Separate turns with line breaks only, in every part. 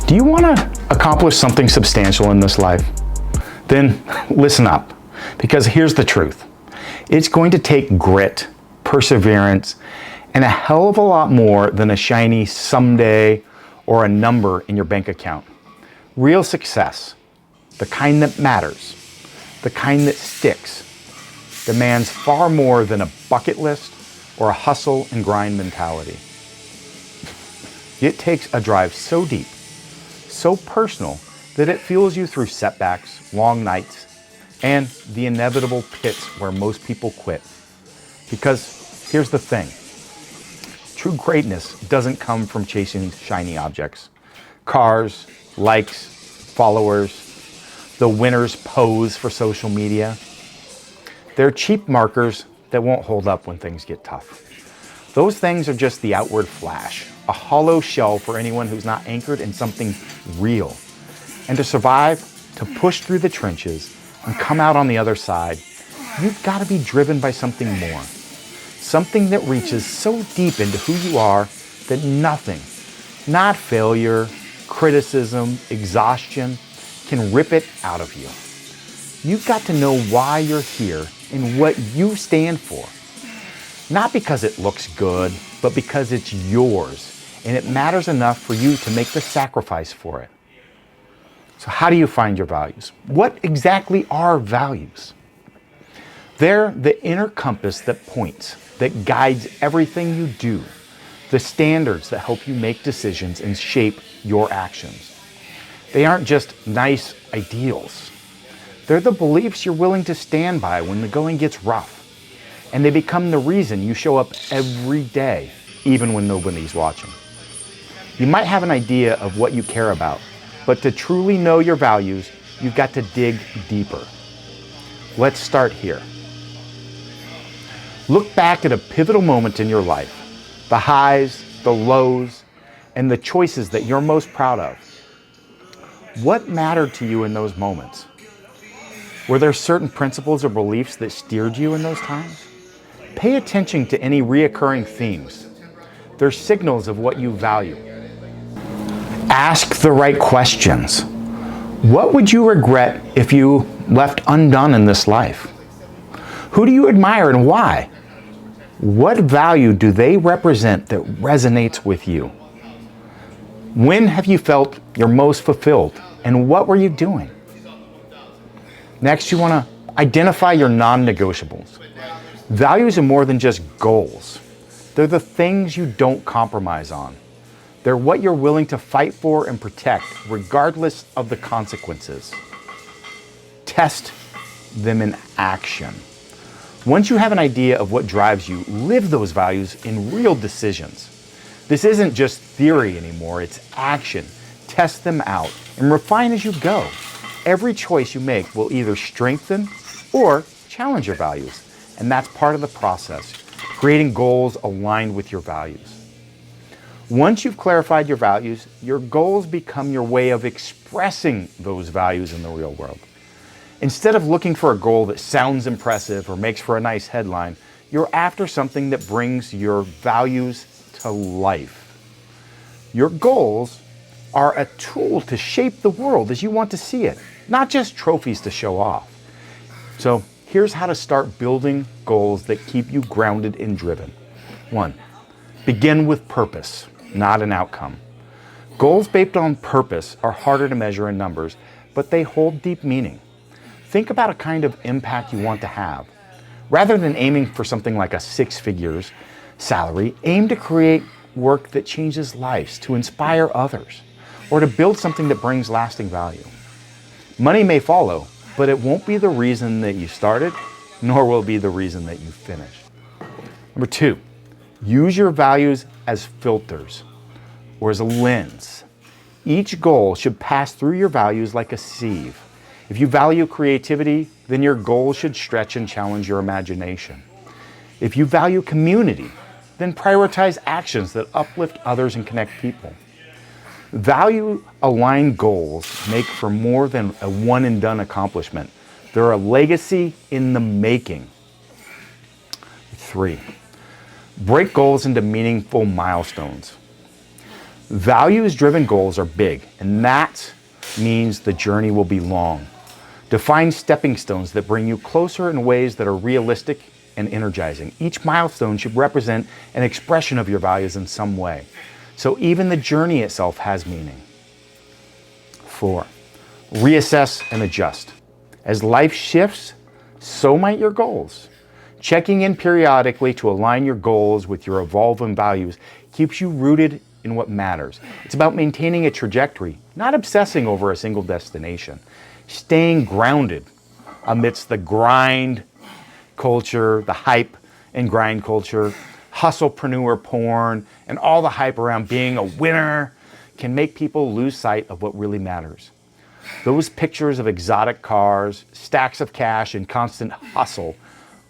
Do you want to accomplish something substantial in this life? Then listen up, because here's the truth. It's going to take grit, perseverance, and a hell of a lot more than a shiny someday or a number in your bank account. Real success, the kind that matters, the kind that sticks, demands far more than a bucket list or a hustle and grind mentality. It takes a drive so deep, so personal, that it fuels you through setbacks, long nights, and the inevitable pits where most people quit. Because here's the thing. True greatness doesn't come from chasing shiny objects. Cars, likes, followers, the winner's pose for social media. They're cheap markers that won't hold up when things get tough. Those things are just the outward flash, a hollow shell for anyone who's not anchored in something real. And to survive, to push through the trenches and come out on the other side, you've got to be driven by something more. Something that reaches so deep into who you are that nothing, not failure, criticism, exhaustion, can rip it out of you. You've got to know why you're here and what you stand for. Not because it looks good, but because it's yours and it matters enough for you to make the sacrifice for it. So how do you find your values? What exactly are values? They're the inner compass that points, that guides everything you do, the standards that help you make decisions and shape your actions. They aren't just nice ideals. They're the beliefs you're willing to stand by when the going gets rough. And they become the reason you show up every day, even when nobody's watching. You might have an idea of what you care about, but to truly know your values, you've got to dig deeper. Let's start here. Look back at a pivotal moment in your life, the highs, the lows, and the choices that you're most proud of. What mattered to you in those moments? Were there certain principles or beliefs that steered you in those times? Pay attention to any reoccurring themes. They're signals of what you value. Ask the right questions. What would you regret if you left undone in this life? Who do you admire and why? What value do they represent that resonates with you? When have you felt your most fulfilled and what were you doing? Next, you want to identify your non-negotiables. Values are more than just goals. They're the things you don't compromise on. They're what you're willing to fight for and protect, regardless of the consequences. Test them in action. Once you have an idea of what drives you, live those values in real decisions. This isn't just theory anymore, it's action. Test them out and refine as you go. Every choice you make will either strengthen or challenge your values. And that's part of the process, creating goals aligned with your values. Once you've clarified your values, your goals become your way of expressing those values in the real world. Instead of looking for a goal that sounds impressive or makes for a nice headline, you're after something that brings your values to life. Your goals are a tool to shape the world as you want to see it, not just trophies to show off. So here's how to start building goals that keep you grounded and driven. 1, begin with purpose, not an outcome. Goals based on purpose are harder to measure in numbers, but they hold deep meaning. Think about a kind of impact you want to have. Rather than aiming for something like a 6 figures salary, aim to create work that changes lives, to inspire others, or to build something that brings lasting value. Money may follow, but it won't be the reason that you started, nor will it be the reason that you finish. Number 2, use your values as filters or as a lens. Each goal should pass through your values like a sieve. If you value creativity, then your goals should stretch and challenge your imagination. If you value community, then prioritize actions that uplift others and connect people. Value-aligned goals make for more than a one-and-done accomplishment. They're a legacy in the making. 3, break goals into meaningful milestones. Values-driven goals are big, and that means the journey will be long. Define stepping stones that bring you closer in ways that are realistic and energizing. Each milestone should represent an expression of your values in some way. So even the journey itself has meaning. 4, reassess and adjust. As life shifts, so might your goals. Checking in periodically to align your goals with your evolving values keeps you rooted in what matters. It's about maintaining a trajectory, not obsessing over a single destination. Staying grounded amidst the grind culture, the hype and grind culture, hustlepreneur porn, and all the hype around being a winner can make people lose sight of what really matters. Those pictures of exotic cars, stacks of cash, and constant hustle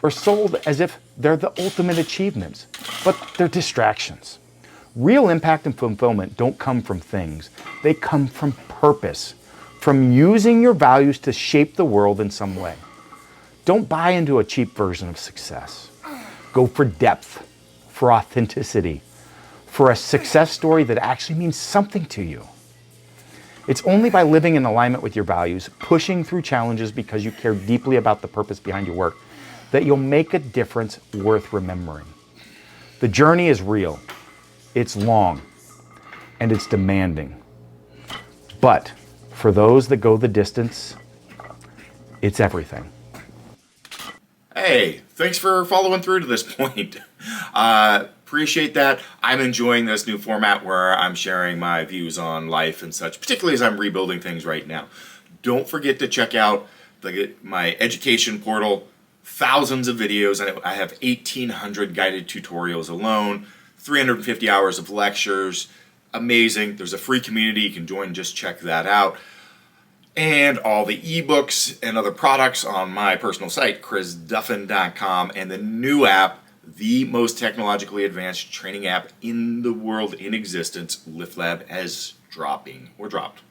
are sold as if they're the ultimate achievements, but they're distractions. Real impact and fulfillment don't come from things. They come from purpose, from using your values to shape the world in some way. Don't buy into a cheap version of success. Go for depth, for authenticity, for a success story that actually means something to you. It's only by living in alignment with your values, pushing through challenges because you care deeply about the purpose behind your work, that you'll make a difference worth remembering. The journey is real, it's long, and it's demanding. But for those that go the distance, it's everything.
Hey, thanks for following through to this point. Appreciate that. I'm enjoying this new format where I'm sharing my views on life and such, particularly as I'm rebuilding things right now. Don't forget to check out my education portal. Thousands of videos, and I have 1,800 guided tutorials alone, 350 hours of lectures. Amazing. There's a free community you can join. Just check that out. And all the ebooks and other products on my personal site, chrisduffin.com, and the new app, the most technologically advanced training app in the world in existence, LiftLab, dropped.